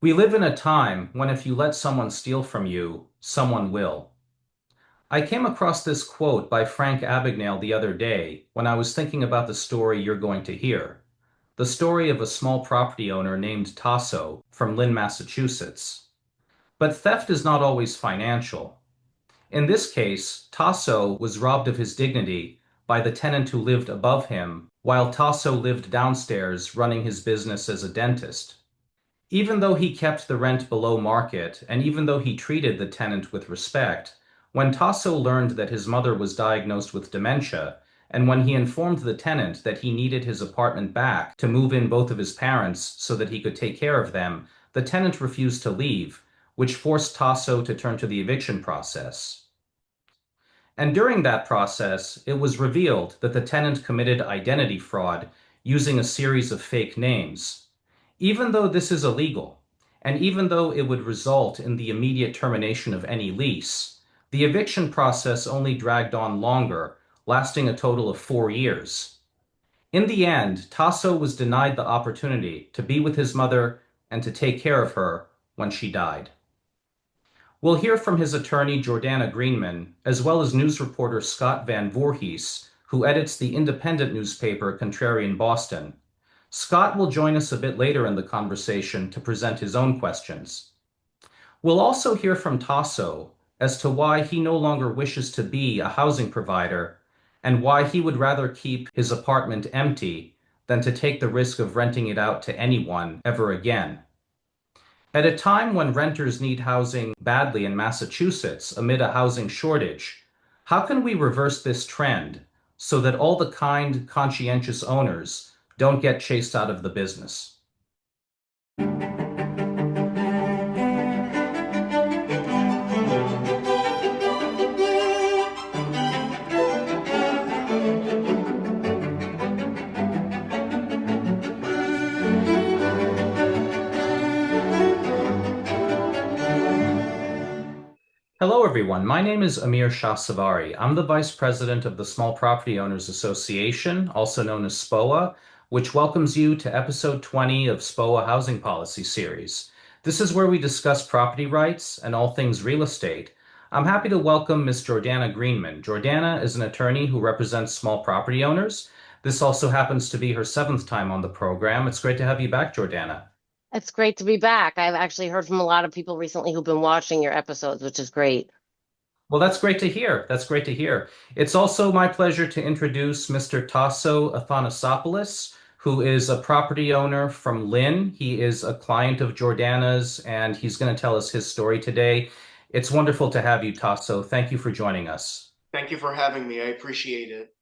We live in a time when if you let someone steal from you, someone will. I came across this quote by Frank Abagnale the other day when I was thinking about the story you're going to hear. The story of a small property owner named Tasso from Lynn, Massachusetts. But theft is not always financial. In this case, Tasso was robbed of his dignity by the tenant who lived above him, while Tasso lived downstairs running his business as a dentist. Even though he kept the rent below market, and even though he treated the tenant with respect, when Tasso learned that his mother was diagnosed with dementia, and when he informed the tenant that he needed his apartment back to move in both of his parents so that he could take care of them, the tenant refused to leave, which forced Tasso to turn to the eviction process. And during that process, it was revealed that the tenant committed identity fraud using a series of fake names. Even though this is illegal, and even though it would result in the immediate termination of any lease, the eviction process only dragged on longer, lasting a total of 4 years. In the end, Tasso was denied the opportunity to be with his mother and to take care of her when she died. We'll hear from his attorney, Jordana Greenman, as well as news reporter Scott Van Voorhees, who edits the independent newspaper Contrarian Boston. Scott will join us a bit later in the conversation to present his own questions. We'll also hear from Tasso as to why he no longer wishes to be a housing provider and why he would rather keep his apartment empty than to take the risk of renting it out to anyone ever again. At a time when renters need housing badly in Massachusetts amid a housing shortage, how can we reverse this trend so that all the kind, conscientious owners don't get chased out of the business? Hello, everyone. My name is Amir Shahsavari. I'm the Vice President of the Small Property Owners Association, also known as SPOA, which welcomes you to episode 20 of SPOA Housing Policy Series. This is where we discuss property rights and all things real estate. I'm happy to welcome Ms. Jordana Greenman. Jordana is an attorney who represents small property owners. This also happens to be her seventh time on the program. It's great to have you back, Jordana. It's great to be back. I've actually heard from a lot of people recently who've been watching your episodes, which is great. Well, that's great to hear. That's great to hear. It's also my pleasure to introduce Mr. Tasso Athanasopoulos, who is a property owner from Lynn. He is a client of Jordana's, and he's going to tell us his story today. It's wonderful to have you, Tasso. Thank you for joining us. Thank you for having me. I appreciate it.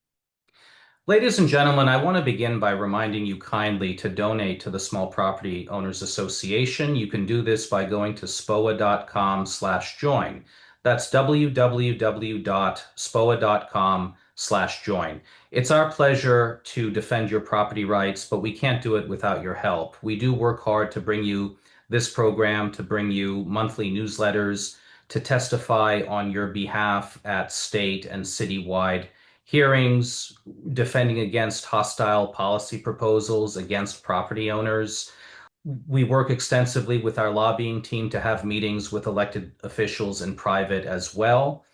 Ladies and gentlemen, I want to begin by reminding you kindly to donate to the Small Property Owners Association. You can do this by going to spoa.com/join. That's www.spoa.com/join. It's our pleasure to defend your property rights, but we can't do it without your help. We do work hard to bring you this program, to bring you monthly newsletters, to testify on your behalf at state and citywide hearings, defending against hostile policy proposals against property owners. We work extensively with our lobbying team to have meetings with elected officials in private as well,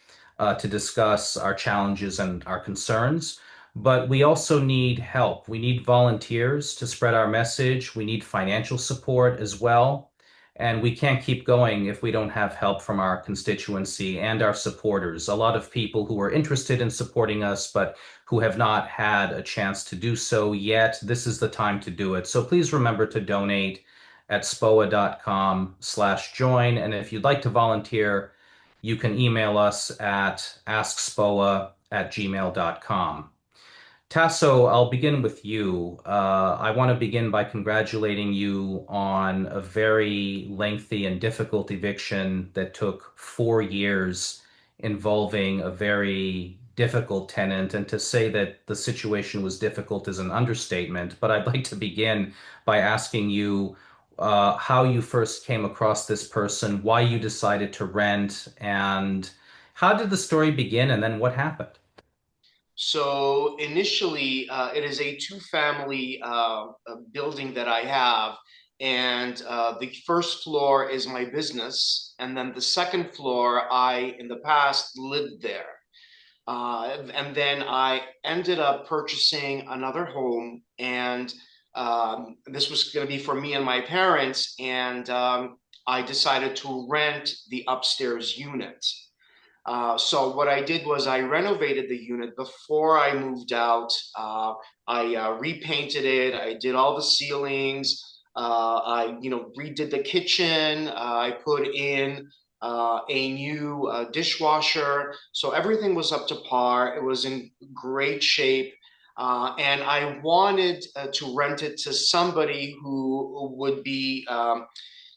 to discuss our challenges and our concerns. But we also need help. We need volunteers to spread our message. We need financial support as well. And we can't keep going if we don't have help from our constituency and our supporters. A lot of people who are interested in supporting us, but who have not had a chance to do so yet. This is the time to do it. So please remember to donate at spoa.com/join. And if you'd like to volunteer, you can email us at askspoa@gmail.com. Tasso, I'll begin with you. I want to begin by congratulating you on a very lengthy and difficult eviction that took 4 years, involving a very difficult tenant. And to say that the situation was difficult is an understatement. But I'd like to begin by asking you how you first came across this person, why you decided to rent, and how did the story begin, and then what happened? So initially, it is a two-family building that I have, And the first floor is my business, and then the second floor, I in the past lived there. And then I ended up purchasing another home, and this was going to be for me and my parents. And I decided to rent the upstairs unit. So what I did was I renovated the unit before I moved out. I repainted it. I did all the ceilings. I, redid the kitchen. I put in a new dishwasher. So everything was up to par. It was in great shape. And I wanted to rent it to somebody who would be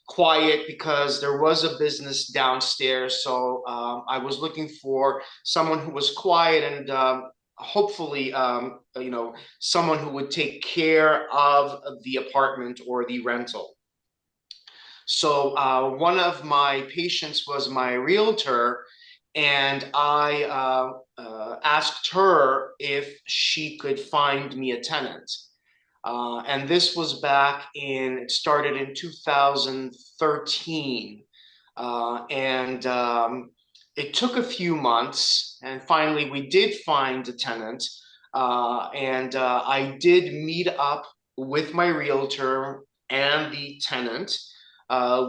quiet because there was a business downstairs. So I was looking for someone who was quiet and hopefully, someone who would take care of the apartment or the rental. So one of my patients was my realtor, and I asked her if she could find me a tenant. And this was it started in 2013. And it took a few months, and finally we did find a tenant. And I did meet up with my realtor and the tenant.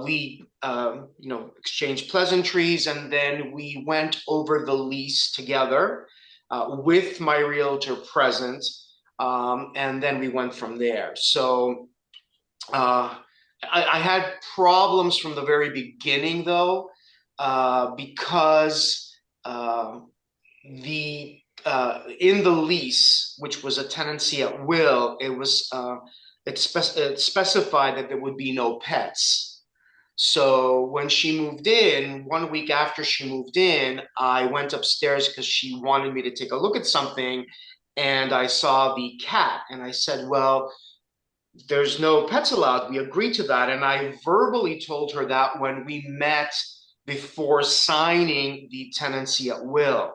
We exchanged pleasantries, and then we went over the lease together with my realtor present. And then we went from there. So I had problems from the very beginning, though, because the in the lease, which was a tenancy at will, it specified that there would be no pets. So when she moved in, 1 week after she moved in, I went upstairs because she wanted me to take a look at something, and I saw the cat, and I said, well, there's no pets allowed. We agreed to that. And I verbally told her that when we met before signing the tenancy at will.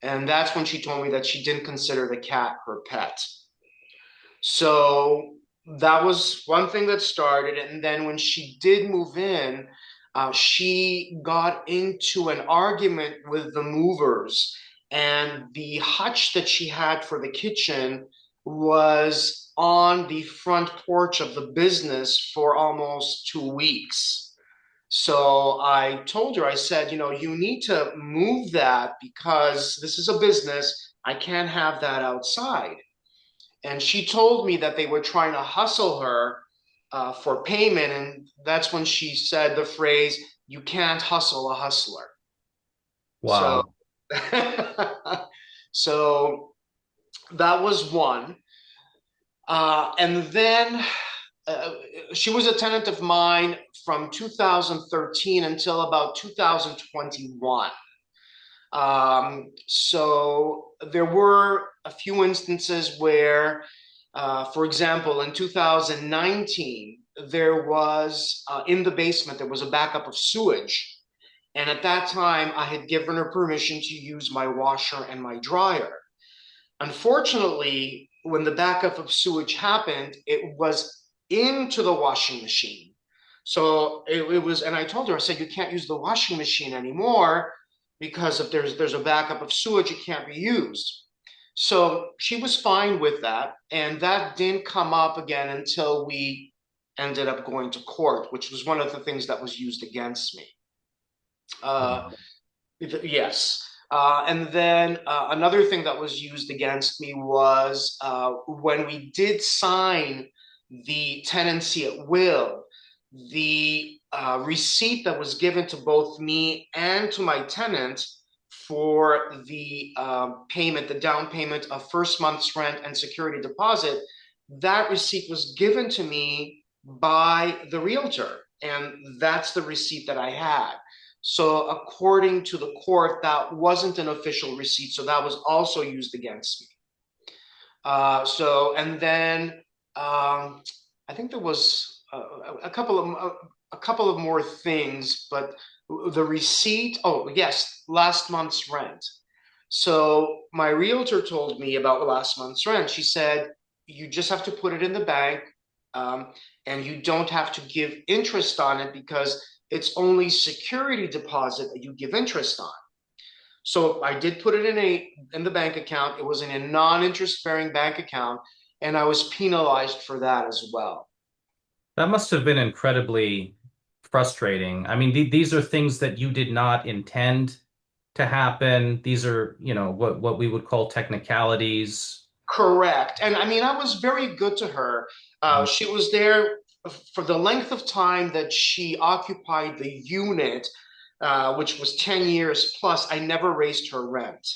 And that's when she told me that she didn't consider the cat her pet. So that was one thing that started. And then when she did move in, she got into an argument with the movers. And the hutch that she had for the kitchen was on the front porch of the business for almost 2 weeks. So I told her, I said, you need to move that because this is a business. I can't have that outside. And she told me that they were trying to hustle her for payment. And that's when she said the phrase, you can't hustle a hustler. So, Wow. so that was one. And then uh, she was a tenant of mine from 2013 until about 2021. So there were a few instances where, for example, in 2019, there was in the basement, there was a backup of sewage. And at that time, I had given her permission to use my washer and my dryer. Unfortunately, when the backup of sewage happened, it was into the washing machine. So it was, and I told her, I said, you can't use the washing machine anymore because if there's a backup of sewage, it can't be used. So she was fine with that. And that didn't come up again until we ended up going to court, which was one of the things that was used against me. Uh, Wow. Yes. And then another thing that was used against me was when we did sign the tenancy at will, the receipt that was given to both me and to my tenant for the payment, the down payment of first month's rent and security deposit, that receipt was given to me by the realtor. And that's the receipt that I had. So according to the court, that wasn't an official receipt. So that was also used against me. And then I think there was a couple of more things, but the receipt. Oh yes, last month's rent. So my realtor told me about last month's rent. She said you just have to put it in the bank, um, and you don't have to give interest on it because it's only security deposit that you give interest on. So I did put it in the bank account. It was in a non-interest bearing bank account, and I was penalized for that as well. That must have been incredibly frustrating. I mean, these are things that you did not intend to happen. These are, what we would call technicalities. Correct. And I mean, I was very good to her. She was there for the length of time that she occupied the unit, which was 10 years plus. I never raised her rent.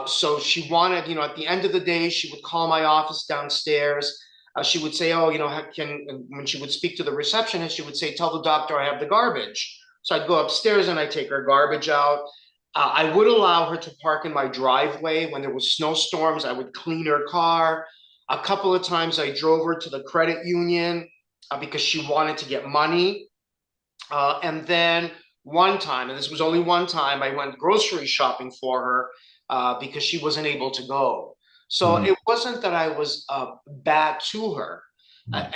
So she wanted, at the end of the day, she would call my office downstairs. She would say, "Oh, when she would speak to the receptionist, she would say, tell the doctor I have the garbage." So I'd go upstairs and I'd take her garbage out. I would allow her to park in my driveway when there was snowstorms. I would clean her car. A couple of times I drove her to the credit union because she wanted to get money. And then one time, and this was only one time, I went grocery shopping for her because she wasn't able to go. So Mhm. it wasn't that I was bad to her.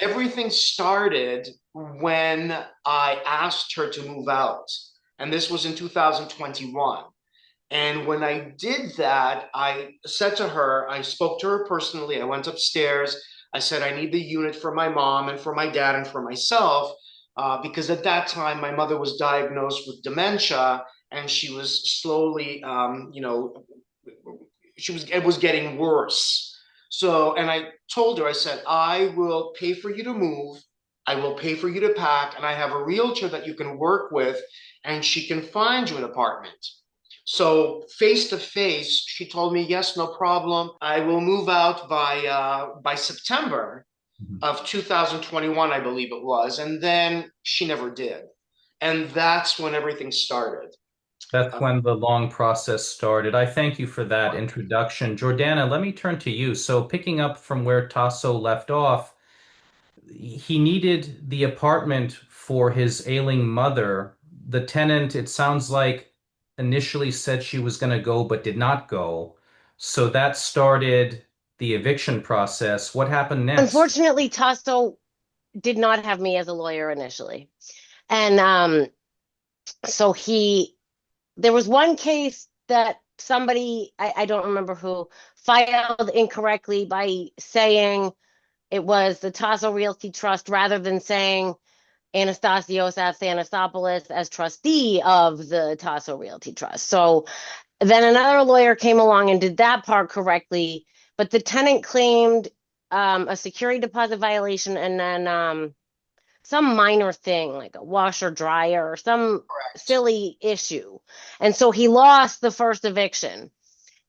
Everything started when I asked her to move out. And this was in 2021. And when I did that, I said to her, I spoke to her personally. I went upstairs. I said, I need the unit for my mom and for my dad and for myself, because at that time my mother was diagnosed with dementia and she was slowly, it was getting worse. So, and I told her, I said, I will pay for you to move. I will pay for you to pack. And I have a realtor that you can work with and she can find you an apartment. So face to face, she told me, yes, no problem. I will move out by September Mhm. of 2021, I believe it was. And then she never did. And that's when everything started. That's Uh, when the long process started. I thank you for that introduction. Jordana, let me turn to you. So, picking up from where Tasso left off, he needed the apartment for his ailing mother. The tenant, it sounds like, initially said she was going to go but did not go. So that started the eviction process. What happened next? Unfortunately, Tasso did not have me as a lawyer initially. And so there was one case that somebody, I don't remember who, filed incorrectly by saying it was the Tasso Realty Trust rather than saying Anastasios Athanasopoulos as trustee of the Tasso Realty Trust. So then another lawyer came along and did that part correctly, but the tenant claimed a security deposit violation and then some minor thing like a washer dryer or some correct. silly issue. And so he lost the first eviction.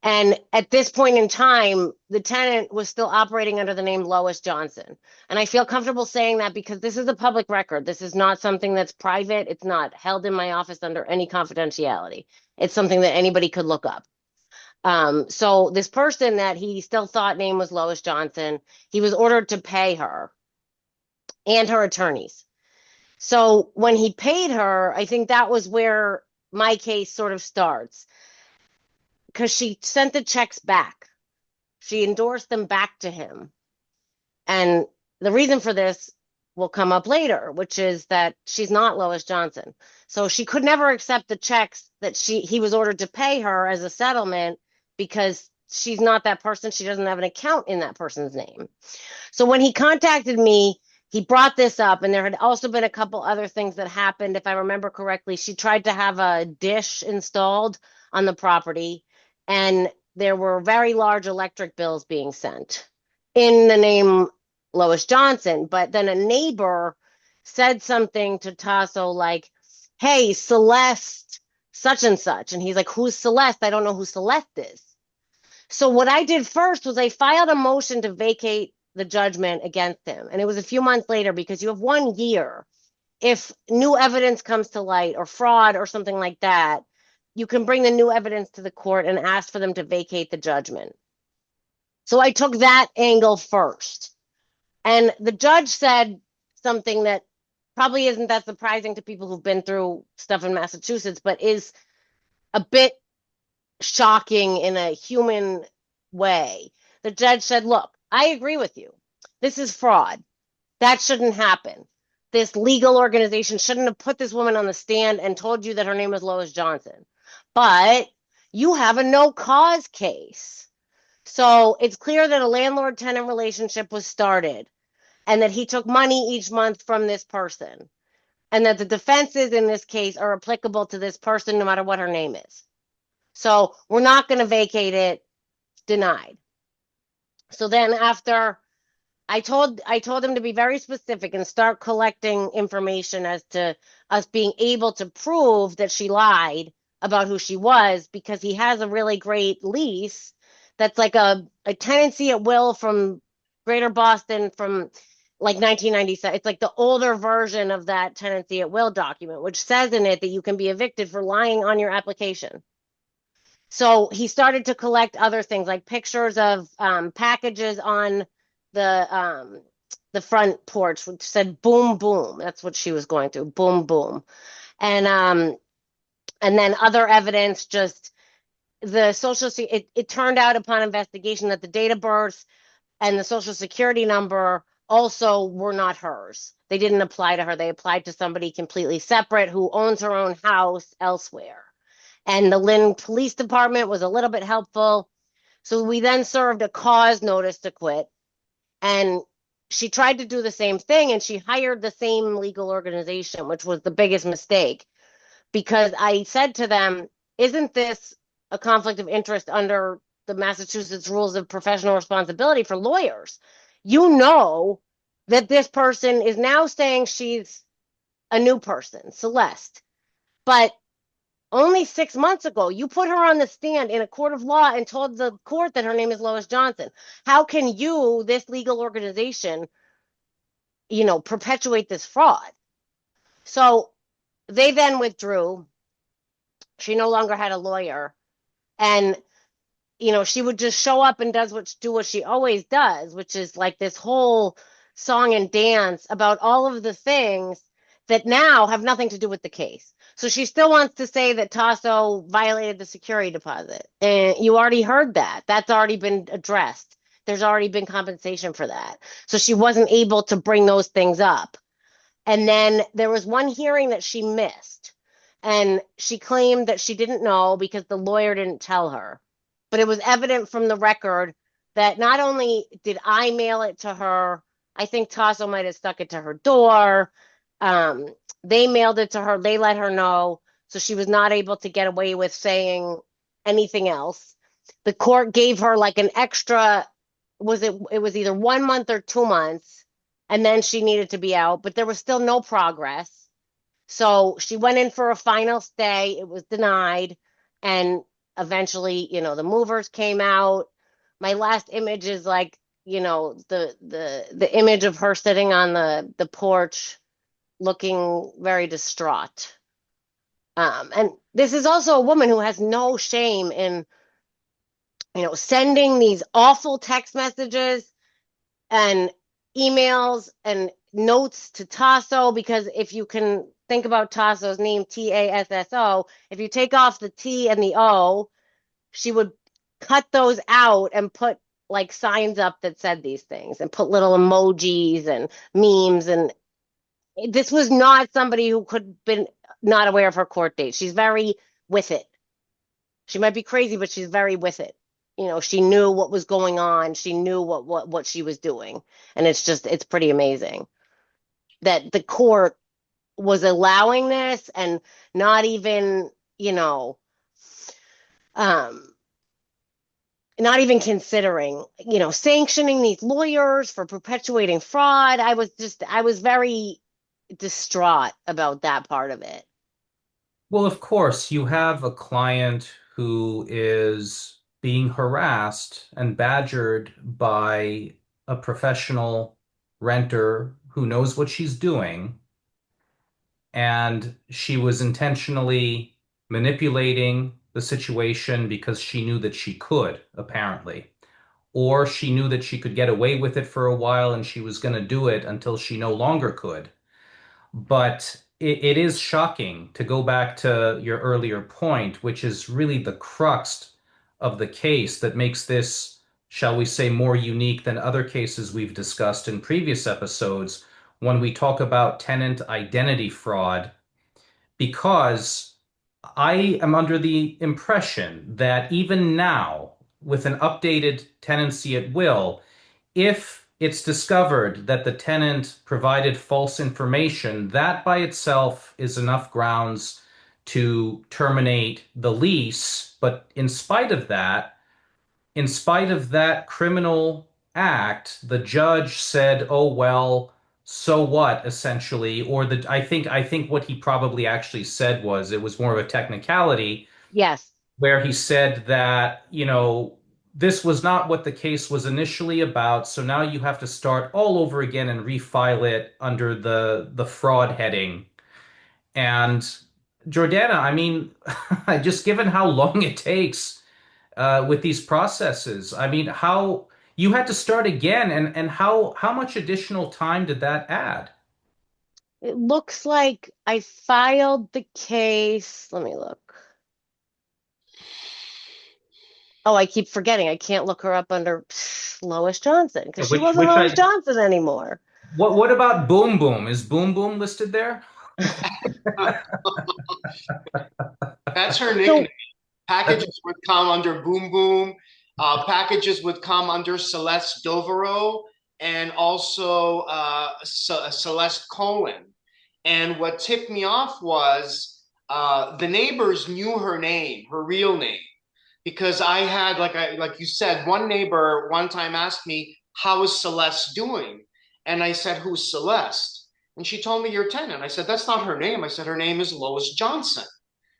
And at this point in time, the tenant was still operating under the name Lois Johnson. And I feel comfortable saying that because this is a public record. This is not something that's private. It's not held in my office under any confidentiality. It's something that anybody could look up. So this person that he still thought name was Lois Johnson, he was ordered to pay her and her attorneys. So when he paid her, I think that was where my case sort of starts because she sent the checks back. She endorsed them back to him. And the reason for this will come up later, which is that she's not Lois Johnson. So she could never accept the checks that he was ordered to pay her as a settlement because she's not that person. She doesn't have an account in that person's name. So when he contacted me, he brought this up, and there had also been a couple other things that happened. If I remember correctly, she tried to have a dish installed on the property, and there were very large electric bills being sent in the name Lois Johnson. But then a neighbor said something to Tasso like, "Hey, Celeste, such and such." And he's like, "Who's Celeste? I don't know who Celeste is." So what I did first was I filed a motion to vacate the judgment against him. And it was a few months later because you have 1 year. If new evidence comes to light or fraud or something like that, you can bring the new evidence to the court and ask for them to vacate the judgment. So I took that angle first. And the judge said something that probably isn't that surprising to people who've been through stuff in Massachusetts, but is a bit shocking in a human way. The judge said, look, I agree with you. This is fraud. That shouldn't happen. This legal organization shouldn't have put this woman on the stand and told you that her name was Lois Johnson. But you have a no cause case. So it's clear that a landlord tenant relationship was started and that he took money each month from this person, and that the defenses in this case are applicable to this person no matter what her name is. So we're not going to vacate it, denied. So then after I told him to be very specific and start collecting information as to us being able to prove that she lied about who she was, because he has a really great lease that's like a tenancy at will from Greater Boston from like 1997. It's like the older version of that tenancy at will document, which says in it that you can be evicted for lying on your application. So he started to collect other things like pictures of packages on the front porch, which said boom boom. That's what she was going through, boom boom. And then other evidence, just the it turned out upon investigation that the date of birth and the social security number also were not hers. They didn't apply to her. They applied to somebody completely separate who owns her own house elsewhere. And the Lynn Police Department was a little bit helpful. So we then served a cause notice to quit. And she tried to do the same thing, and she hired the same legal organization, which was the biggest mistake, because I said to them, isn't this a conflict of interest under the Massachusetts rules of professional responsibility for lawyers? You know that this person is now saying she's a new person, Celeste, but only 6 months ago, you put her on the stand in a court of law and told the court that her name is Lois Johnson. How can you, this legal organization, perpetuate this fraud? So they then withdrew. She no longer had a lawyer. And, she would just show up and do what she always does, which is like this whole song and dance about all of the things that now have nothing to do with the case. So she still wants to say that Tasso violated the security deposit. And you already heard that. That's already been addressed. There's already been compensation for that. So she wasn't able to bring those things up. And then there was one hearing that she missed. And she claimed that she didn't know because the lawyer didn't tell her. But it was evident from the record that not only did I mail it to her, I think Tasso might have stuck it to her door. They mailed it to her. They let her know. So she was not able to get away with saying anything else. The court gave her like an extra, it was either 1 month or 2 months, and then she needed to be out, but there was still no progress. So she went in for a final stay. It was denied. And eventually, the movers came out. My last image is like, the image of her sitting on the porch looking very distraught. And this is also a woman who has no shame in, sending these awful text messages and emails and notes to Tasso, because if you can think about Tasso's name, Tasso, if you take off the T and the O, she would cut those out and put like signs up that said these things and put little emojis and memes. And this was not somebody who could have been not aware of her court date. She's very with it. She might be crazy, but she's very with it. She knew what was going on. She knew what she was doing. And it's pretty amazing that the court was allowing this and not even, not even considering, sanctioning these lawyers for perpetuating fraud. I was very distraught about that part of it. Well, of course, you have a client who is being harassed and badgered by a professional renter who knows what she's doing, and she was intentionally manipulating the situation because she knew that she could, apparently. Or she knew that she could get away with it for a while and she was going to do it until she no longer could. But it is shocking to go back to your earlier point, which is really the crux of the case that makes this, shall we say, more unique than other cases we've discussed in previous episodes, when we talk about tenant identity fraud, because I am under the impression that even now, with an updated tenancy at will, if it's discovered that the tenant provided false information, that by itself is enough grounds to terminate the lease. But in spite of that criminal act, the judge said, "Oh well, so what?" essentially, or I think what he probably actually said was it was more of a technicality Yes. where he said that, this was not what the case was initially about, so now you have to start all over again and refile it under the fraud heading. And Jordana, I mean, just given how long it takes with these processes, I mean, how you had to start again, and how much additional time did that add? It looks like I filed the case. Let me look. Oh, I keep forgetting. I can't look her up under Lois Johnson because she Which wasn't which Lois I Johnson anymore. what about Boom Boom? Is Boom Boom listed there? That's her nickname. So, Packages would come under Boom Boom. Packages would come under Celeste Dovero and also Celeste Cohen. And what tipped me off was the neighbors knew her name, her real name, because I had, like you said, one neighbor one time asked me, "How is Celeste doing?" And I said, "Who's Celeste?" And she told me, "Your tenant." I said, "That's not her name." I said, "Her name is Lois Johnson."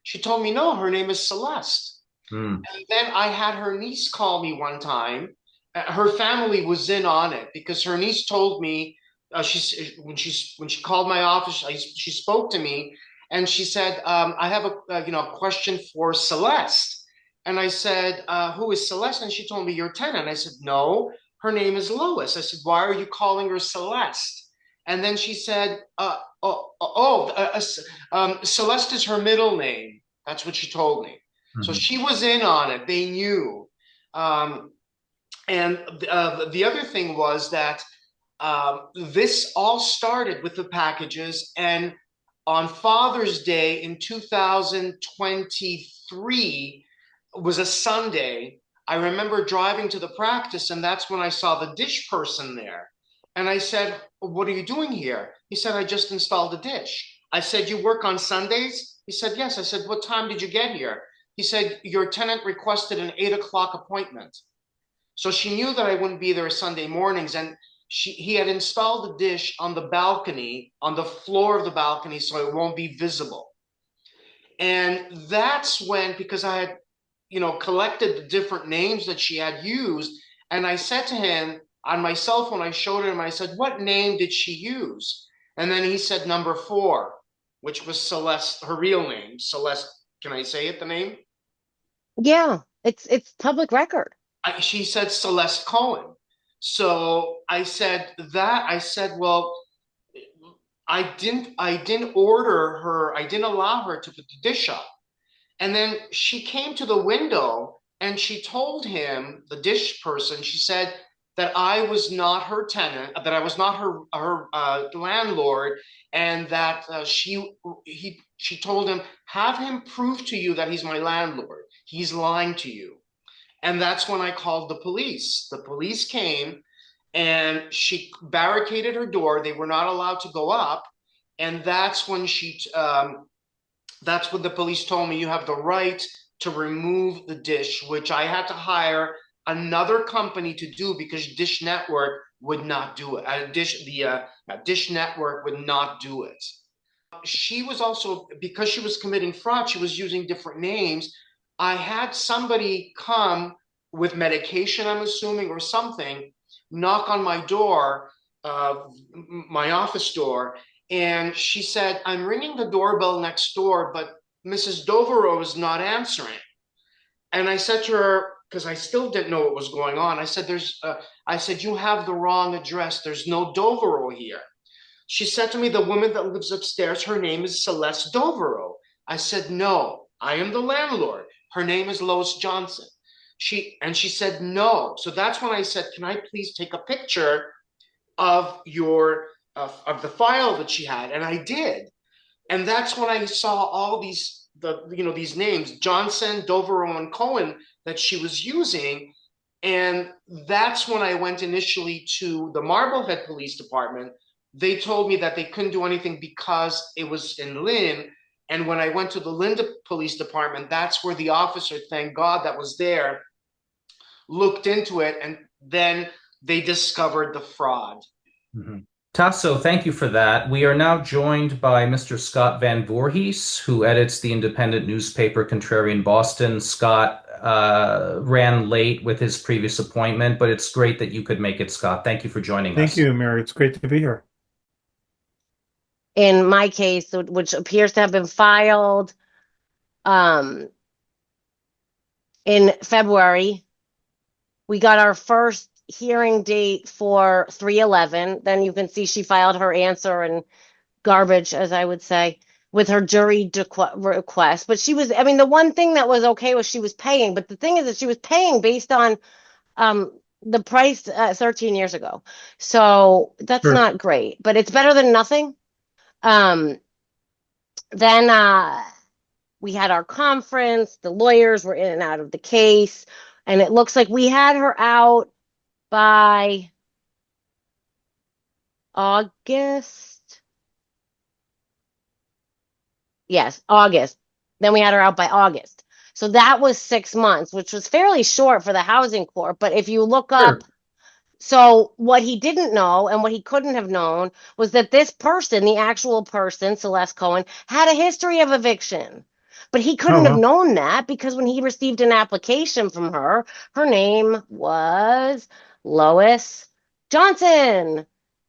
She told me, "No, her name is Celeste." Hmm. And then I had her niece call me one time. Her family was in on it because her niece told me when she called my office, she spoke to me and she said, "I have a question for Celeste." And I said, "Who is Celeste?" And she told me, "Your tenant." I said, "No, her name is Lois." I said, "Why are you calling her Celeste?" And then she said, Celeste is her middle name. That's what she told me. So Mhm. she was in on it. They knew. Um, and the other thing was that this all started with the packages. And on Father's Day in 2023 was a Sunday. I remember driving to the practice, and that's when I saw the dish person there. And I said, "What are you doing here?" He said, "I just installed a dish." I said, "You work on Sundays?" He said, "Yes." I said, "What time did you get here?" He said, "Your tenant requested an 8 o'clock appointment." So she knew that I wouldn't be there Sunday mornings. And he had installed the dish on the balcony, on the floor of the balcony, so it won't be visible. And that's when, because I had, collected the different names that she had used, and I said to him on my cell phone, I showed him, I said, "What name did she use?" And then he said number 4, which was Celeste, her real name. Celeste, can I say it, the name? yeah, it's public record. She said Celeste Cohen. So I said, "Well, I didn't order her, I didn't allow her to put the dish up." And then she came to the window and she told him, the dish person, she said that I was not her tenant, that I was not her landlord, and that she told him, "Have him prove to you that he's my landlord. He's lying to you." And that's when I called the police. The police came and she barricaded her door. They were not allowed to go up. And that's when the police told me, "You have the right to remove the dish," which I had to hire another company to do because Dish Network would not do it. Dish Network would not do it. She was also, because she was committing fraud, she was using different names. I had somebody come with medication, I'm assuming, or something, knock on my door, my office door, and she said, "I'm ringing the doorbell next door, but Mrs. Dovero is not answering." And I said to her, because I still didn't know what was going on, I said, "You have the wrong address. There's no Dovero here." She said to me, "The woman that lives upstairs, her name is Celeste Dovero." I said, "No, I am the landlord. Her name is Lois Johnson." She said, "No." So that's when I said, "Can I please take a picture of your of the file that she had, and I did. And that's when I saw all these names, Johnson, Doverow, and Cohen, that she was using. And that's when I went initially to the Marblehead Police Department. They told me that they couldn't do anything because it was in Lynn. And when I went to the Lynn Police Department, that's where the officer, thank God, that was there, looked into it, and then they discovered the fraud. Mhm. Tasso, thank you for that. We are now joined by Mr. Scott Van Voorhees, who edits the independent newspaper Contrarian Boston. Scott ran late with his previous appointment, but it's great that you could make it, Scott. Thank you for joining Thank us. you, Mary. It's great to be here. In my case, which appears to have been filed um, in February, we got our first hearing date for 3/11. Then you can see she filed her answer and garbage, as I would say, with her jury request. But she was, I mean, the one thing that was okay was she was paying. But the thing is that she was paying based on the price 13 years ago. So that's Sure. not great, but it's better than nothing. Um, then we had our conference, the lawyers were in and out of the case, and it looks like we had her out by August. Yes, August. Then we had her out by August. So that was 6 months, which was fairly short for the housing court. But if you look up, Sure. so what he didn't know and what he couldn't have known was that this person, the actual person, Celeste Cohen, had a history of eviction. But he Oh, couldn't have well. known that because when he received an application from her, her name was Lois Johnson.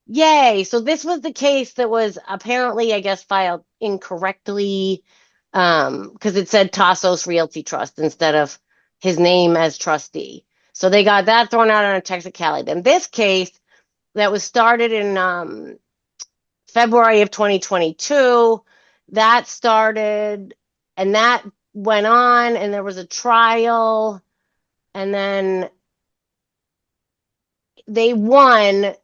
Yay. So this was the case that was apparently, I guess, filed incorrectly because it said Tassos Realty Trust instead of his name as trustee. So they got that thrown out on a technicality. Then this case that was started in February of 2022, that started and that went on, and there was a trial, and then they won.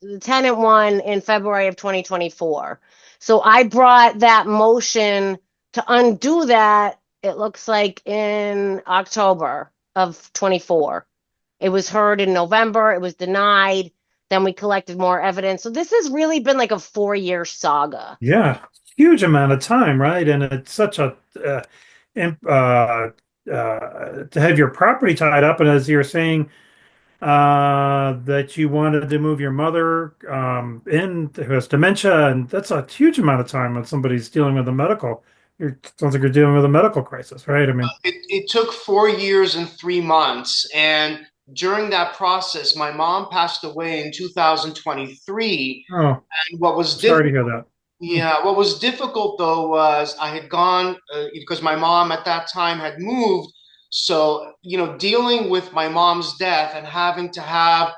The tenant won in February of 2024. So I brought that motion to undo that, it looks like in October of 24. It was heard in November, it was denied, then we collected more evidence. So this has really been like a 4-year saga. Yeah. Huge amount of time, right? And it's such a to have your property tied up, and as you're saying, that you wanted to move your mother in who has dementia, and that's a huge amount of time when somebody's dealing with a medical. Sounds like you're dealing with a medical crisis, right? I mean, It took 4 years and 3 months. And during that process, my mom passed away in 2023. oh, And what was sorry to difficult, hear that. Hmm. yeah, what was difficult though was I had gone because my mom at that time had moved. So, dealing with my mom's death and having to have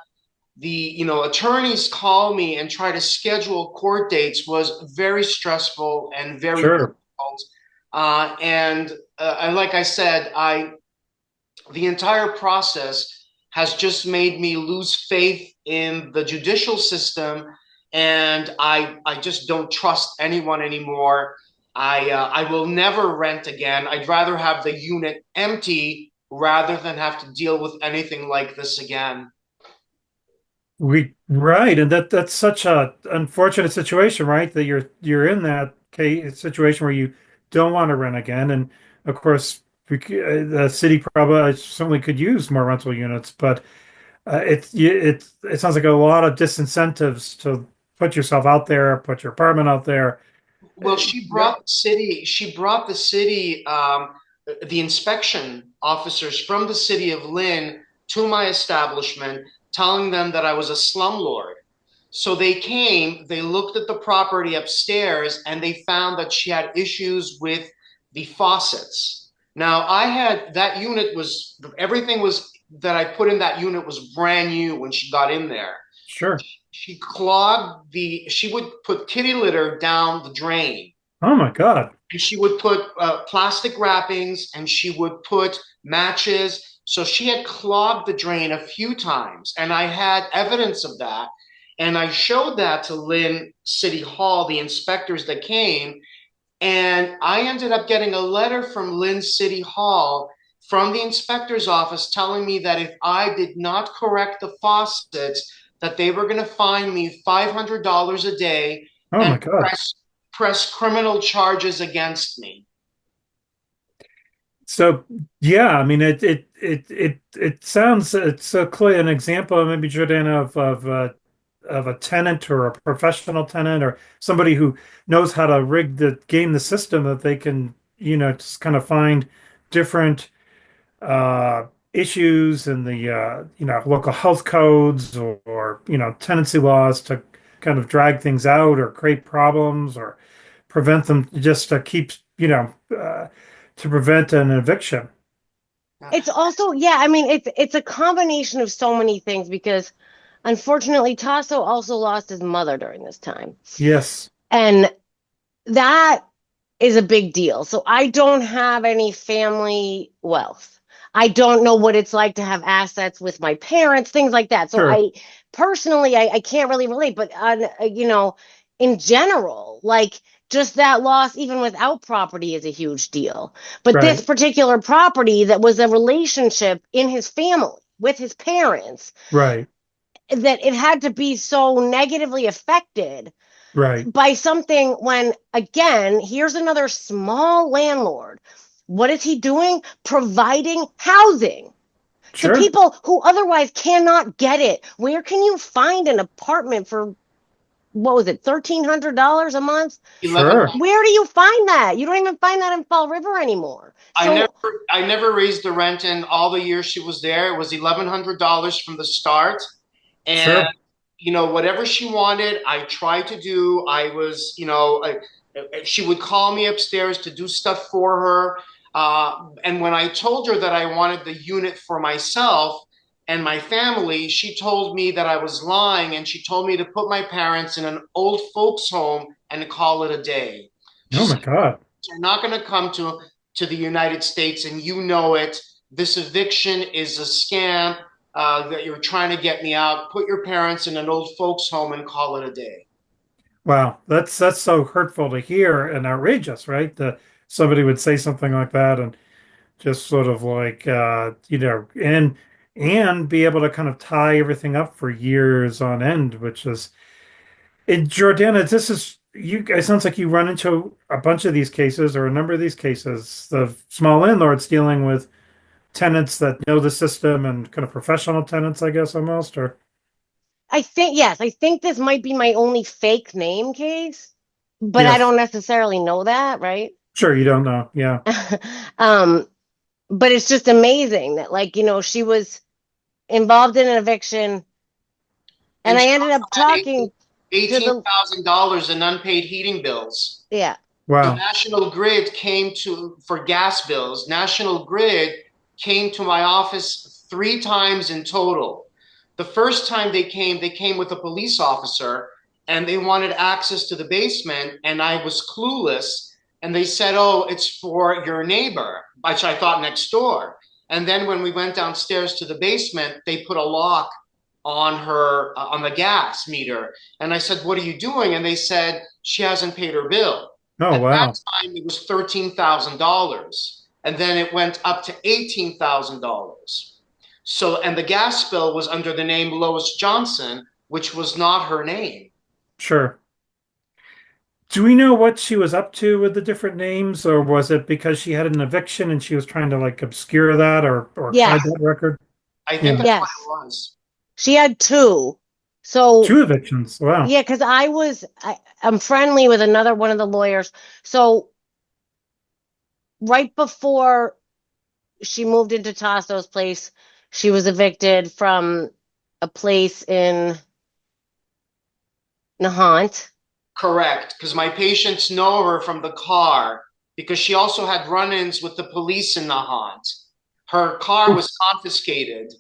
the, attorneys call me and try to schedule court dates was very stressful and very Sure. difficult. And like I said, the entire process has just made me lose faith in the judicial system, and I just don't trust anyone anymore. I will never rent again. I'd rather have the unit empty rather than have to deal with anything like this again. Right, and that's such a unfortunate situation, right? That you're in that case situation where you don't want to rent again, and of course, the city probably certainly could use more rental units, but it sounds like a lot of disincentives to put yourself out there, put your apartment out there. Well, Yeah, she brought the inspection officers from the city of Lynn to my establishment, telling them that I was a slumlord. So they came, they looked at the property upstairs, and they found that she had issues with the faucets. Now, I had that unit was everything was that I put in that unit was brand new when she got in there. sure. She would put kitty litter down the drain, Oh my God. and she would put plastic wrappings, and she would put matches. So she had clogged the drain a few times, and I had evidence of that. And I showed that to Lynn City Hall, the inspectors that came, and I ended up getting a letter from Lynn City Hall from the inspector's office telling me that if I did not correct the faucets, that they were going to fine me $500 a day Oh and my God. press criminal charges against me. So yeah, I mean it sounds it's so clear an example maybe Jordan of a tenant or a professional tenant or somebody who knows how to game the system that they can, just kind of find different uh issues in the local health codes or tenancy laws to kind of drag things out or create problems or prevent them just to keep, to prevent an eviction. It's also, yeah, I mean, it's a combination of so many things because unfortunately Tasso also lost his mother during this time. Yes. And that is a big deal. So I don't have any family wealth. I don't know what it's like to have assets with my parents, things like that. So Sure. I personally, I can't really relate, but in general, like just that loss, even without property, is a huge deal. But this Right. particular property that was a relationship in his family with his parents, Right. that it had to be so negatively affected Right. by something when, again, here's another small landlord. What is he doing? Providing housing to Sure. people who otherwise cannot get it. Where can you find an apartment for, what was it, $1,300 a month? 11 Sure. Where do you find that? You don't even find that in Fall River anymore. I never So I never raised the rent in all the years she was there. It was $1,100 from the start. And Sure. whatever she wanted, I tried to do. I was, she would call me upstairs to do stuff for her. And when I told her that I wanted the unit for myself and my family, she told me that I was lying and she told me to put my parents in an old folks home and call it a day. She Oh my said, God. you're not going to come to the United States and you know it. This eviction is a scam that you're trying to get me out. Put your parents in an old folks home and call it a day. Wow. That's so hurtful to hear and outrageous, right? That somebody would say something like that and just sort of like and be able to kind of tie everything up for years on end, which is in Jordana, this is you it sounds like you run into a bunch of these cases or a number of these cases of small landlords dealing with tenants that know the system and kind of professional tenants, I guess, almost, or I think, yes, I think this might be my only fake name case, but I yes. don't necessarily know that, right? Sure, you don't know. Yeah. um, but it's just amazing that, like, she was involved in an eviction, and And I she ended up also had talking to the, $18,000 in unpaid heating bills. yeah. So Wow. National Grid came to for gas bills. National Grid came to my office 3 times in total. The first time they came with a police officer and they wanted access to the basement, and I was clueless. And they said, "Oh, it's for your neighbor," which I thought next door. And then when we went downstairs to the basement, they put a lock on her on the gas meter. And I said, "What are you doing?" And they said, "She hasn't paid her bill." Oh, At that wow. time, it was $13,000. And then it went up to $18,000. So, and the gas bill was under the name Lois Johnson, which was not her name. Sure. Do we know what she was up to with the different names, or was it because she had an eviction and she was trying to like obscure that or hide Yes, that record? I think Yeah. that's what it yes. was. She had two. So, Two evictions. Wow. yeah, because I'm friendly with another one of the lawyers. So, right before she moved into Tasso's place, she was evicted from a place in Nahant. Correct, because my patients know her from the car because she also had run-ins with the police in Nahant. Her car Oof. was confiscated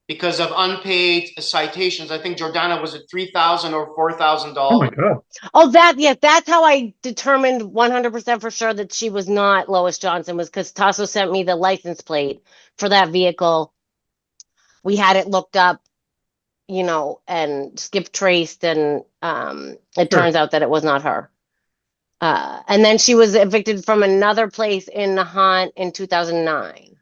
because of unpaid citations. I think Jordana was at $3,000 or four thousand Oh my dollars. God. Oh, yeah, that's how I determined 100% for sure that she was not Lois Johnson, was because Tasso sent me the license plate for that vehicle. We had it looked up, and skip traced, and it Sure. turns out that it was not her. And then she was evicted from another place in Nahant in 2009.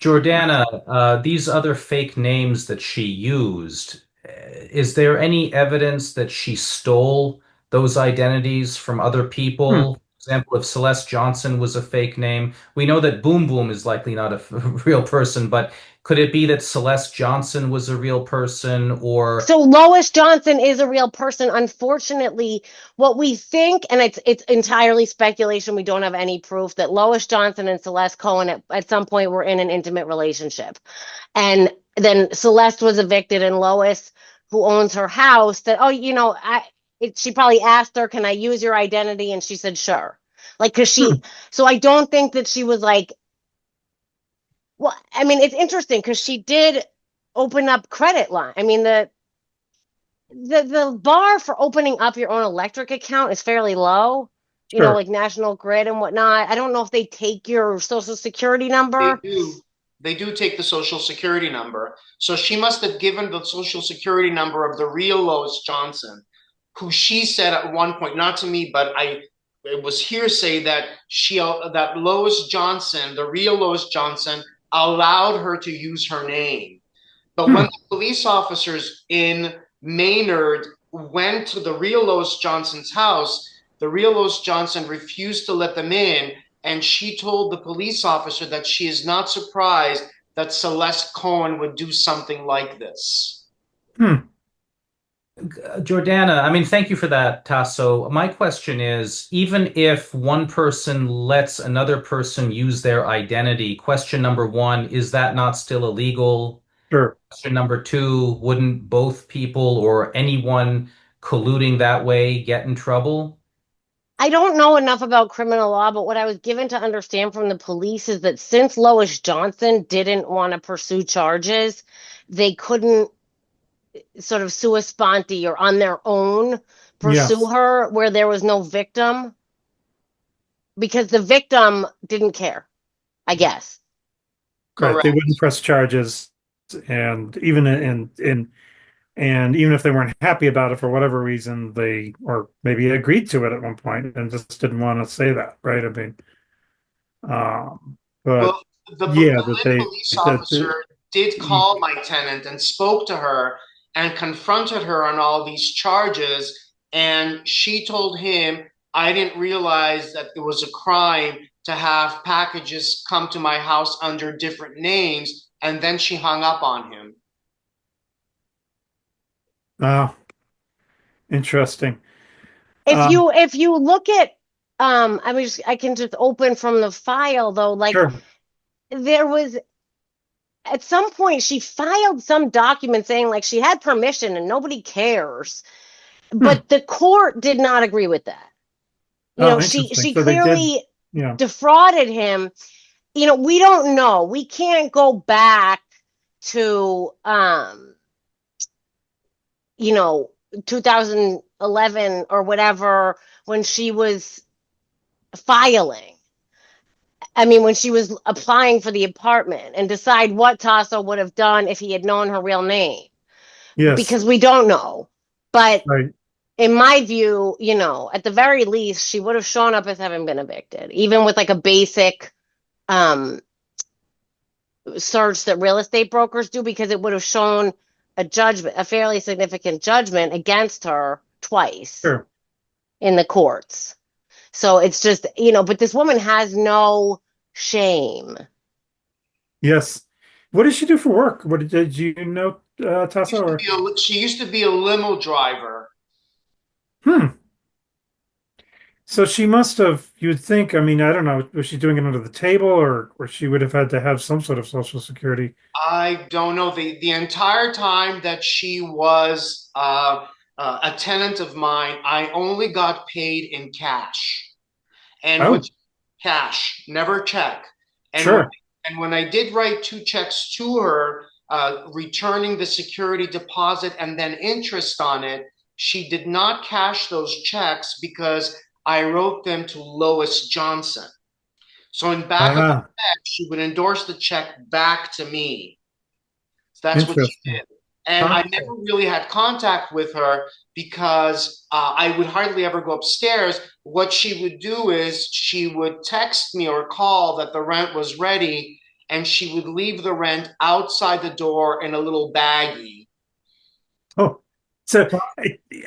Jordana, these other fake names that she used, is there any evidence that she stole those identities from other Hmm. people? For example, if Celeste Johnson was a fake name, we know that Boom Boom is likely not a real person, but could it be that Celeste Johnson was a real person or So Lois Johnson is a real person. Unfortunately, what we think, and it's entirely speculation, we don't have any proof that Lois Johnson and Celeste Cohen at some point were in an intimate relationship. And then Celeste was evicted, and Lois, who owns her house, said, "Oh, she probably asked her, 'Can I use your identity?' And she said, 'Sure.'" Like, because Hmm. so I don't think that she was like, well, I mean, it's interesting because she did open up credit line. I mean, the bar for opening up your own electric account is fairly low, Sure. like National Grid and whatnot. I don't know if they take your social security They number. do. They do take the social security number. So she must have given the social security number of the real Lois Johnson, who she said at one point, not to me, but it was hearsay that that Lois Johnson, the real Lois Johnson, allowed her to use her name. But when Hmm. the police officers in Maynard went to the real Lois Johnson's house, the real Lois Johnson refused to let them in. And she told the police officer that she is not surprised that Celeste Cohen would do something like this. Hmm. Jordana, I mean, thank you for that, Tasso. My question is, even if one person lets another person use their identity, question number one, is that not still illegal? Sure. Question number two, wouldn't both people or anyone colluding that way get in trouble? I don't know enough about criminal law, but what I was given to understand from the police is that since Lois Johnson didn't want to pursue charges, they couldn't sort of sua sponte or on their own pursue Yes. her where there was no victim because the victim didn't care, I guess. Right. They Correct. wouldn't press charges, and even if they weren't happy about it for whatever reason, they or maybe agreed to it at one point and just didn't want to say that, right? I mean, but Well, the yeah, Lynn police that officer did you, call my tenant and spoke to her and confronted her on all these charges. And she told him, I didn't realize that it was a crime to have packages come to my house under different names. And then she hung up on him. oh, interesting. If Um, you look at I can just open from the file though, like sure. there was at some point she filed some document saying like she had permission and nobody cares, Hmm. but the court did not agree with that. Oh, She interesting. she So they did, clearly yeah, defrauded him. We don't know. We can't go back to you know 2011 or whatever when she was filing. I mean, when she was applying for the apartment and decide what Tasso would have done if he had known her real name, yes, because we don't know. But right, in my view, at the very least, she would have shown up as having been evicted, even with like a basic um, search that real estate brokers do, because it would have shown a judgment, a fairly significant judgment against her twice sure, in the courts. So it's just, but this woman has no shame. yes. What did she do for work? What did you know, Tasso? Or She used to be a limo driver. hmm. So she must have, you'd think, I mean, I don't know, was she doing it under the table or she would have had to have some sort of social security? I don't know. The entire time that she was a tenant of mine, I only got paid in cash. And Oh, which cash, never check. And when sure. and when I did write two checks to her, returning the security deposit and then interest on it, she did not cash those checks because I wrote them to Lois Johnson. So in back of the Ah, check, she would endorse the check back to me. So that's what she interesting. did. And I never Huh? really had contact with her because I would hardly ever go upstairs. What she would do is she would text me or call that the rent was ready, and she would leave the rent outside the door in a little baggie. Oh, so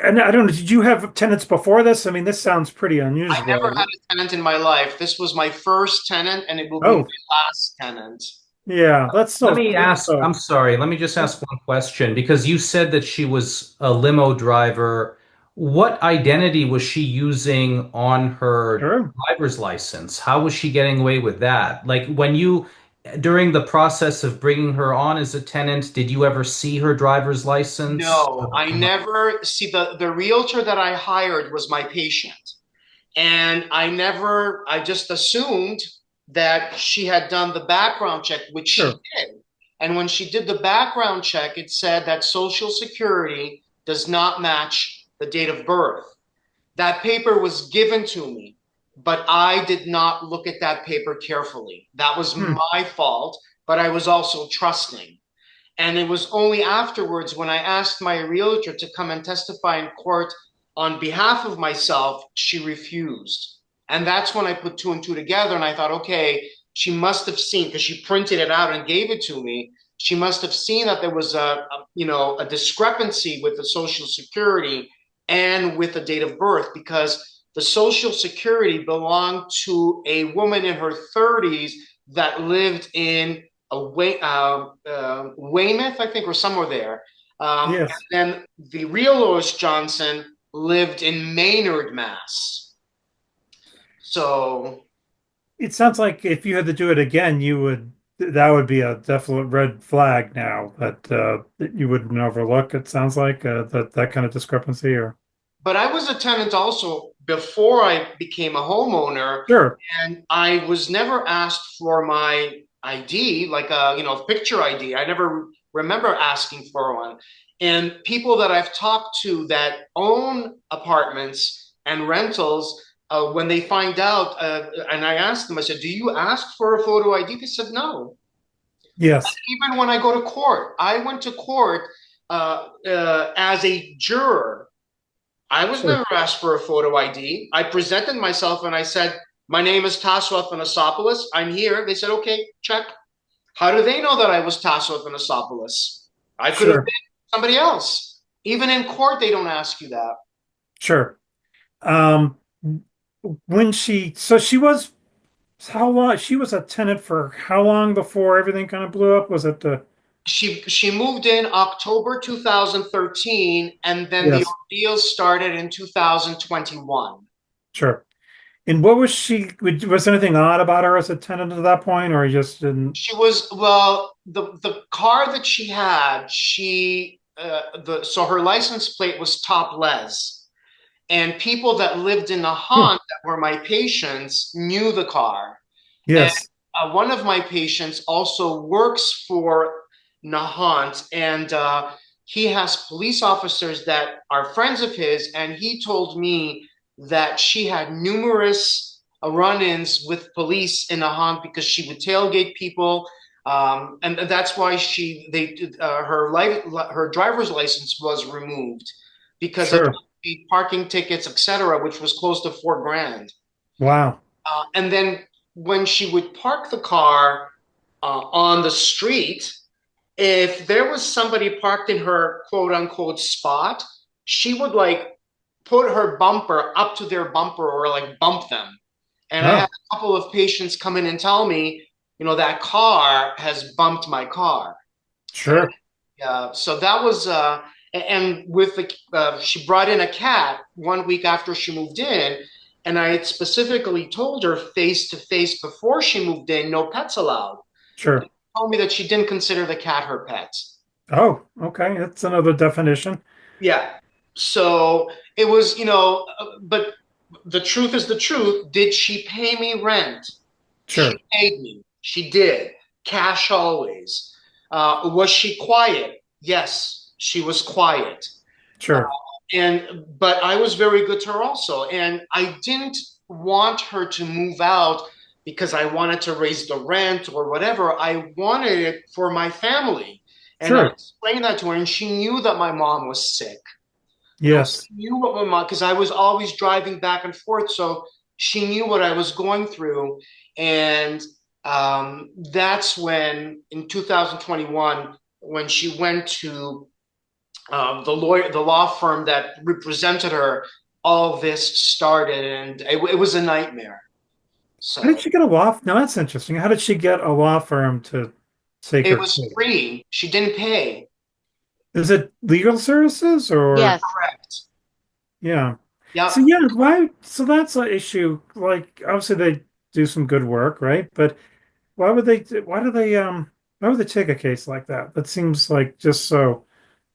and I don't know. Did you have tenants before this? I mean, this sounds pretty I never had unusual. a tenant in my life. This was my first tenant, and it will be Oh, my last tenant. yeah, that's Let so. me ask, I'm sorry, let me just ask one question because you said that she was a limo driver. What identity was she using on her Sure. driver's license? How was she getting away with that? Like during the process of bringing her on as a tenant, did you ever see her driver's license? No, I never see the realtor that I hired was my patient. And I just assumed that she had done the background check, which she Sure. did. And when she did the background check, it said that Social Security does not match the date of birth. That paper was given to me, but I did not look at that paper carefully. That was Hmm. my fault, but I was also trusting. And it was only afterwards when I asked my realtor to come and testify in court on behalf of myself, she refused. And that's when I put two and two together and I thought, okay, she must have seen because she printed it out and gave it to me. She must have seen that there was a discrepancy with the Social Security and with the date of birth because the Social Security belonged to a woman in her 30s that lived in Weymouth, I think, or somewhere there. And Yes. then the real Lois Johnson lived in Maynard, Mass. So, It sounds like if you had to do it again, you would that would be a definite red flag now that you wouldn't overlook. It sounds like that kind of discrepancy or but I was a tenant also before I became a homeowner, sure. and I was never asked for my ID, like a picture ID. I never remember asking for one. And people that I've talked to that own apartments and rentals, when they find out, and I asked them, I said, "Do you ask for a photo ID?" They said, "No." Yes. Even when I go to court, I went to court as a juror. I was Sure. never asked for a photo ID. I presented myself and I said, "My name is Tasso Athanasopoulos. I'm here." They said, "Okay, check." How do they know that I was Tasso Athanasopoulos? I could have Sure. been somebody else. Even in court, they don't ask you that. Sure. Um, when she was how long she was a tenant for how long before everything kind of blew up? Was it the She moved in October 2013, and then the yes, ordeal started in 2021. sure. And what was was there anything odd about her as a tenant at that point, or you just didn't She was well, the car that she had, the so her license plate was top les. And people that lived in hmm, Nahant that were my patients knew the car. And yes. one of my patients also works for Nahant, and he has police officers that are friends of his. And he told me that she had numerous run-ins with police in Nahant because she would tailgate people. And that's why her driver's license was removed because of Sure. the parking tickets, etc., which was close to 4 grand. Wow. And then when she would park the car on the street, if there was somebody parked in her quote unquote spot, she would like put her bumper up to their bumper or like bump them. And I had Oh, a couple of patients come in and tell me, that car has bumped my car. sure. So that was, and with she brought in a cat 1 week after she moved in, and I had specifically told her face to face before she moved in, no pets allowed. Sure. Told me that she didn't consider the cat her pet. Oh, okay. That's another definition. Yeah. So it was, but the truth is the truth. Did she pay me rent? She Sure. paid me. She did. Cash always. Was she quiet? Yes, she was quiet. Sure. But I was very good to her also. And I didn't want her to move out because I wanted to raise the rent or whatever. I wanted it for my family. And I Sure. explained that to her, and she knew that my mom was sick. Yes. She knew what my mom, because I was always driving back and forth, so she knew what I was going through. And that's when, in 2021, when she went to the law firm that represented her, all this started, and it was a nightmare. How did So she get a law? Now that's interesting. How did she get a law firm to take it her was case? free. She didn't pay. Is it legal services or Yes. Correct. yeah? So Yep. yeah, why? So that's an issue. Like obviously they do some good work, right? But why would they? Why would they take a case like that? That seems like just so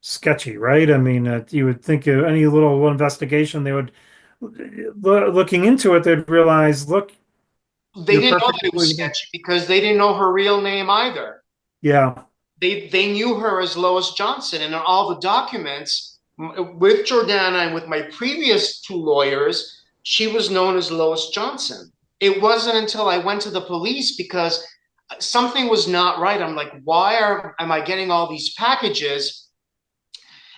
sketchy, right? I mean, you would think any little investigation they would looking into it, they'd realize, look, They you're didn't know that perfectly it was legal. sketchy because they didn't know her real name either. Yeah, They knew her as Lois Johnson, and in all the documents with Jordana and with my previous two lawyers, she was known as Lois Johnson. It wasn't until I went to the police because something was not right. I'm like, am I getting all these packages?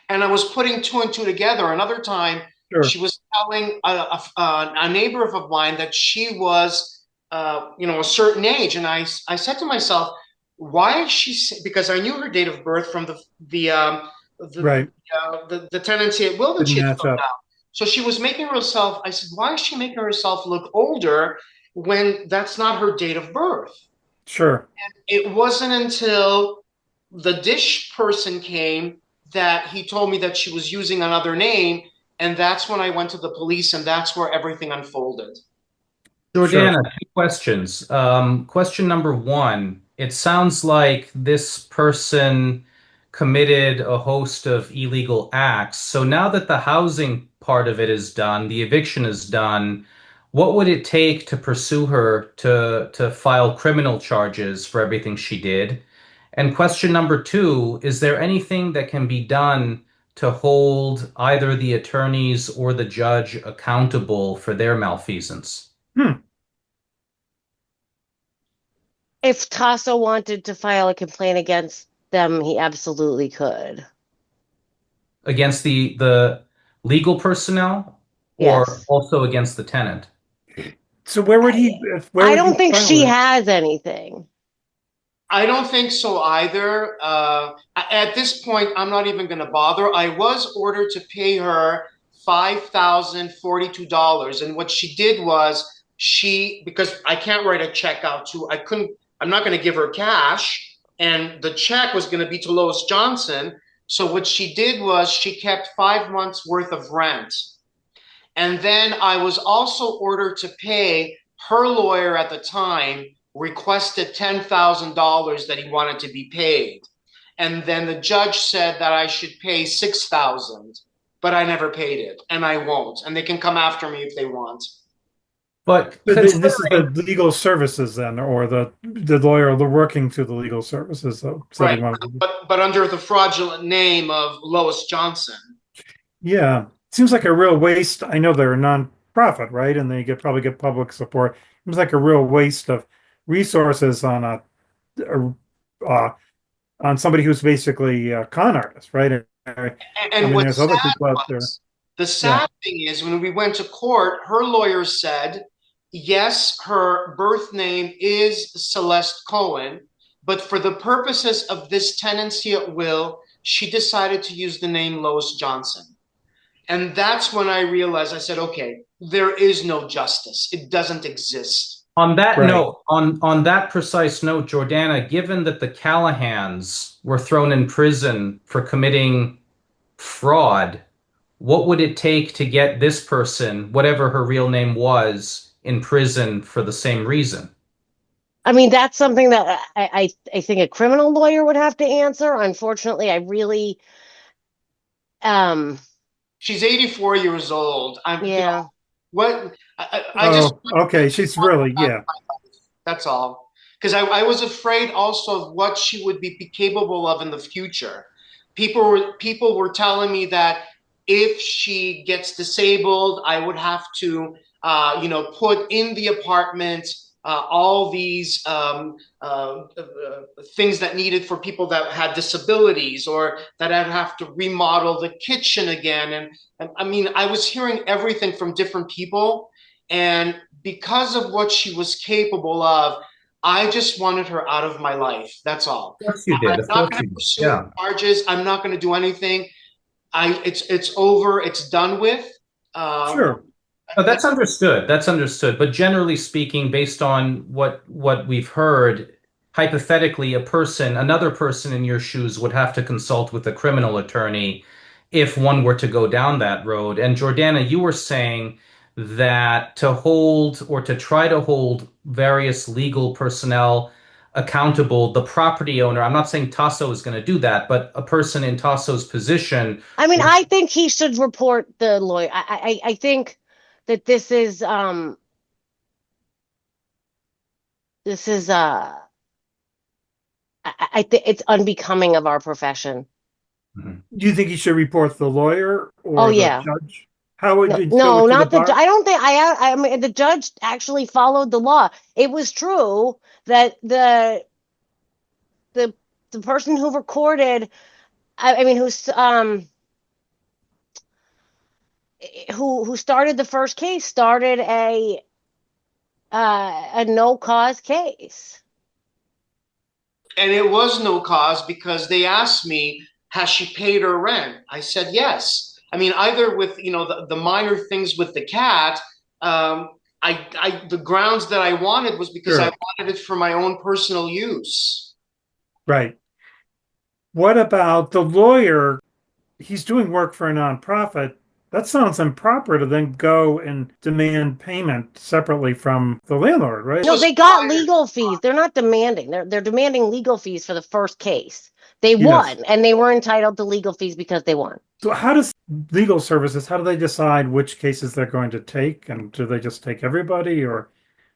And I was putting two and two together. Another time, sure. she was telling a neighbor of mine that she was, a certain age, and I said to myself, why is she? Because I knew her date of birth from Right. the tenancy at will that Didn't she had match filled up. out. So she was making herself. I said, why is she making herself look older when that's not her date of birth? Sure. It wasn't until the dish person came that he told me that she was using another name. And that's when I went to the police, and that's where everything unfolded. Sure. Jordana, two questions. Question number one, it sounds like this person committed a host of illegal acts. So now that the housing part of it is done, the eviction is done, what would it take to pursue her to file criminal charges for everything she did? And question number two, is there anything that can be done to hold either the attorneys or the judge accountable for their malfeasance? Hmm. If Tasso wanted to file a complaint against them, he absolutely could. Against the legal personnel or Yes. also against the tenant? So where would I, where I would don't he think file she it? has anything. I don't think so either. At this point, I'm not even going to bother. I was ordered to pay her $5,042, and what she did was because I can't write a check out to, I couldn't. I'm not going to give her cash, and the check was going to be to Lois Johnson. So what she did was she kept 5 months worth of rent. And then I was also ordered to pay her lawyer at the time requested $10,000 that he wanted to be paid. And then the judge said that I should pay 6,000, but I never paid it and I won't. And they can come after me if they want. But But this is the considering, legal services then, or the lawyer the working through the legal services that said he Right. wanted. But under the fraudulent name of Lois Johnson. Yeah, seems like a real waste. I know they're a non-profit, right? And they probably get public support. Seems like a real waste of resources on a on somebody who's basically a con artist, right? I And mean, what's there's other sad people out there. was, the Yeah. sad thing is, when we went to court, her lawyer said, yes, her birth name is Celeste Cohen, but for the purposes of this tenancy at will, she decided to use the name Lois Johnson. And that's when I realized, I said, okay, there is no justice. It doesn't exist. on that Right. note, on that precise note, Jordana, given that the Callahans were thrown in prison for committing fraud, what would it take to get this person, whatever her real name was, in prison for the same reason? I mean, that's something that I think a criminal lawyer would have to answer. Unfortunately, I really, um, She's 84 years old. yeah. What I just Oh, okay. She's really, yeah, That's all. Because I was afraid also of what she would be capable of in the future. People were telling me that if she gets disabled, I would have to, put in the apartment all these things that needed for people that had disabilities or that I'd have to remodel the kitchen again. And I mean, I was hearing everything from different people. And because of what she was capable of, I just wanted her out of my life. That's all. Of course you I'm did. Of not course going you to did. pursue any Yeah. charges. I'm not going to do anything. It's over. It's done with. Um, Sure. Oh, that's understood. That's understood. But generally speaking, based on what we've heard, hypothetically, another person in your shoes would have to consult with a criminal attorney if one were to go down that road. And Jordana, you were saying that to hold or to try to hold various legal personnel accountable, the property owner, I'm not saying Tasso is going to do that, but a person in Tasso's position I mean, would. I think he should report the lawyer. I think that this is I think it's unbecoming of our profession. Mhm. Do you think he should report the lawyer Oh or the yeah. judge? How would No, it go no, to the not the. bar? I don't think I mean, the judge actually followed the law. It was true that the the person who recorded, I mean, who started the first case started a no cause case. and it was no cause because they asked me, has she paid her rent? I said yes. I mean, either with the minor things with the cat, the grounds that I wanted was because I Sure. wanted it for my own personal use. Right. What about the lawyer? He's doing work for a nonprofit. That sounds improper to then go and demand payment separately from the landlord, right? This No, was they got prior. legal fees. They're not demanding. They're demanding legal fees for the first case. They Yes. won, and they were entitled to legal fees because they won. So how does legal services, how do they decide which cases they're going to take? And do they just take everybody or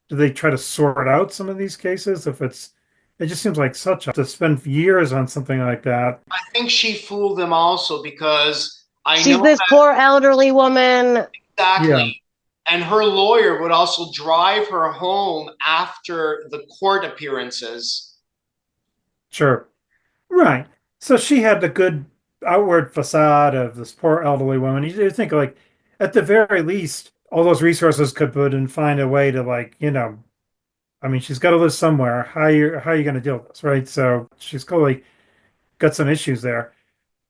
do they try to sort out some of these cases? It just seems like to spend years on something like that. I think she fooled them also because I She's know this poor elderly woman. exactly. Yeah, And her lawyer would also drive her home after the court appearances. sure. Right. So she had the good outward facade of this poor elderly woman. You think like at the very least, all those resources could put and find a way to I mean, she's got to live somewhere. How are you going to deal with this, right? So she's clearly got some issues there.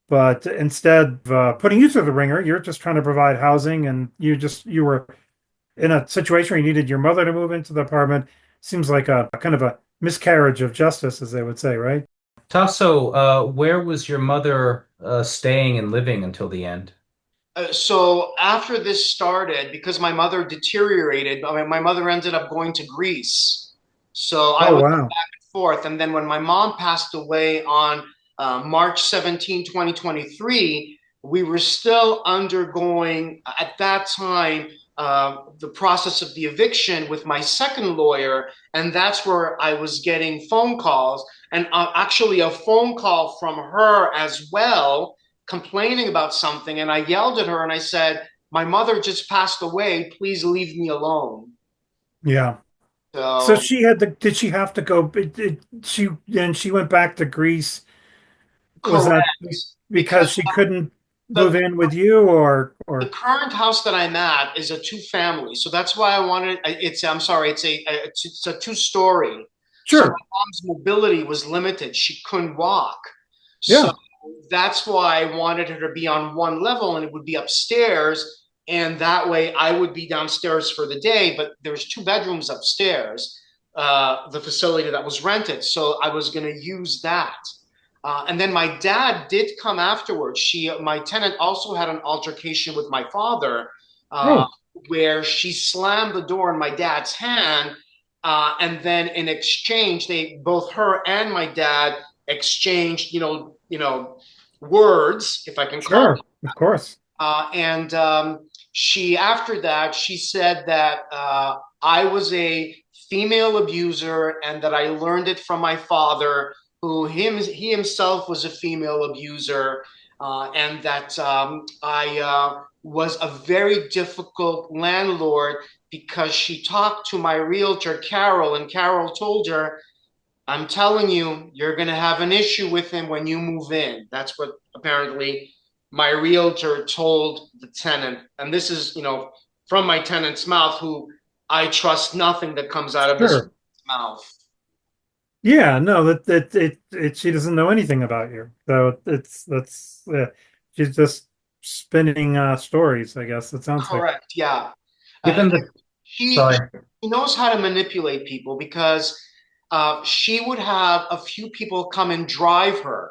But instead of putting you through the ringer, you're just trying to provide housing, and you were in a situation where you needed your mother to move into the apartment. Seems like a kind of a miscarriage of justice, as they would say, right? Tasso, where was your mother staying and living until the end? So after this started, because my mother deteriorated, I mean, my mother ended up going to Greece. So I Oh, was wow. forth. And then when my mom passed away on March 17, 2023, we were still undergoing at that time the process of the eviction with my second lawyer. And that's where I was getting phone calls and actually a phone call from her as well, complaining about something. And I yelled at her and I said, my mother just passed away. Please leave me alone. Yeah. So So, did she have to go? She went back to Greece. Was that correct. Because because she couldn't move the, in with you the or current house that I'm at is a two family. So that's why I wanted I'm sorry, it's a two-story. So my sure. mom's mobility was limited. She couldn't walk. So Yeah, that's why I wanted her to be on one level and it would be upstairs. And that way I would be downstairs for the day, but there's two bedrooms upstairs, the facility that was rented. So I was going to use that. And then my dad did come afterwards. My tenant also had an altercation with my father, uh, oh, where she slammed the door in my dad's hand, and then in exchange, both her and my dad exchanged, words, if I can call sure, of course. and she, after that, she said that I was a female abuser and that I learned it from my father, he himself was a female abuser, and that I was a very difficult landlord because she talked to my realtor, Carol, and Carol told her, I'm telling you, you're going to have an issue with him when you move in. That's what apparently my realtor told the tenant. And this is, from my tenant's mouth, who I trust nothing that comes out of this Sure. mouth. Yeah, no, she doesn't know anything about you. So she's just spinning stories, I guess it sounds like. Correct. Yeah. Uh, Given the, she sorry. knows how to manipulate people because she would have a few people come and drive her.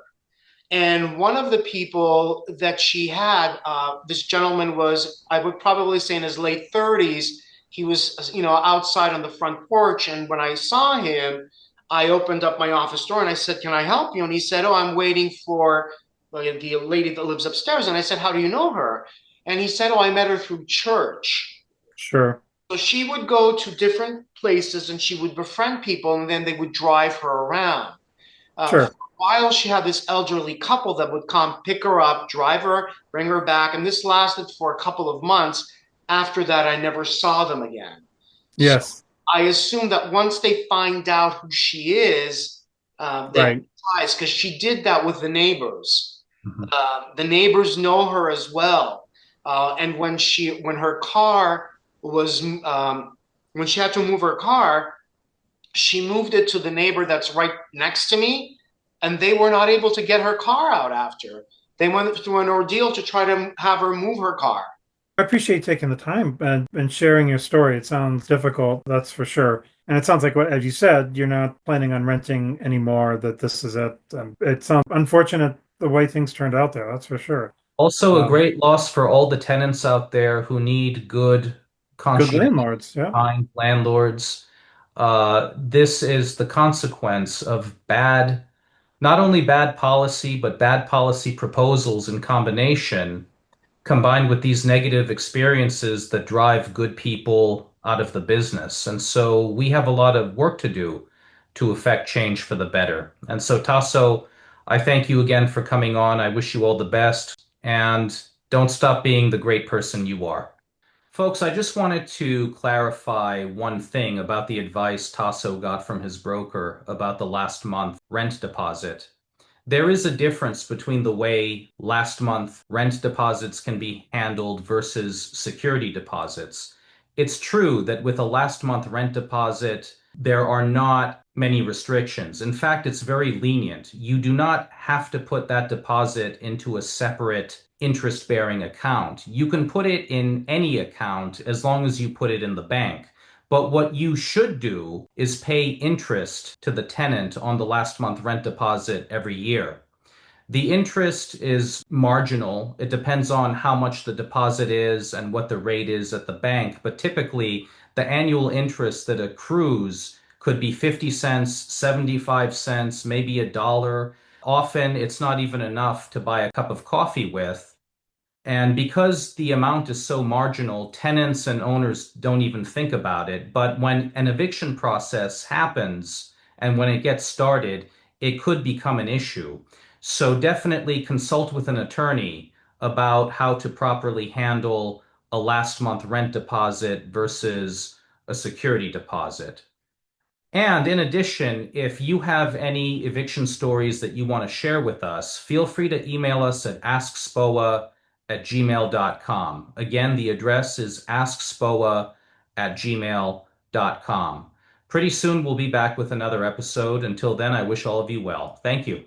And one of the people that she had, this gentleman was, I would probably say in his late 30s. He was, outside on the front porch. And when I saw him, I opened up my office door and I said, can I help you? And he said, oh, I'm waiting for the lady that lives upstairs. And I said, how do you know her? And he said, oh, I met her through church. Sure, So she would go to different places and she would befriend people and then they would drive her around. For sure. a while, she had this elderly couple that would come pick her up, drive her, bring her back. And this lasted for a couple of months. After that, I never saw them again. So Yes, I assume that once they find out who she is, they right. ties because she did that with the neighbors. Mhm. The neighbors know her as well. And when her car was, when she had to move her car, she moved it to the neighbor that's right next to me, and they were not able to get her car out after. They went through an ordeal to try to have her move her car. I appreciate taking the time and sharing your story. It sounds difficult, that's for sure. And it sounds like what, as you said, you're not planning on renting anymore, that this is it. It sounds unfortunate the way things turned out there, that's for sure. Also, a Um, great loss for all the tenants out there who need good, Good conscientious, landlords, yeah. kind landlords. This is the consequence of bad, not only bad policy, but bad policy proposals in combination, combined with these negative experiences that drive good people out of the business. And so we have a lot of work to do to affect change for the better. And so, Tasso, I thank you again for coming on. I wish you all the best and don't stop being the great person you are. Folks, I just wanted to clarify one thing about the advice Tasso got from his broker about the last month rent deposit. There is a difference between the way last month rent deposits can be handled versus security deposits. It's true that with a last month rent deposit, there are not many restrictions. In fact, it's very lenient. You do not have to put that deposit into a separate interest-bearing account. You can put it in any account as long as you put it in the bank. But what you should do is pay interest to the tenant on the last month rent deposit every year. The interest is marginal. It depends on how much the deposit is and what the rate is at the bank. But typically, the annual interest that accrues could be 50 cents, 75 cents, maybe a dollar. Often, it's not even enough to buy a cup of coffee with. And because the amount is so marginal, tenants and owners don't even think about it. But when an eviction process happens and when it gets started, it could become an issue. So definitely consult with an attorney about how to properly handle a last month rent deposit versus a security deposit. And in addition, if you have any eviction stories that you want to share with us, feel free to email us at askspoa@gmail.com. Again, the address is askspoa@gmail.com. Pretty soon we'll be back with another episode. Until then, I wish all of you well. Thank you.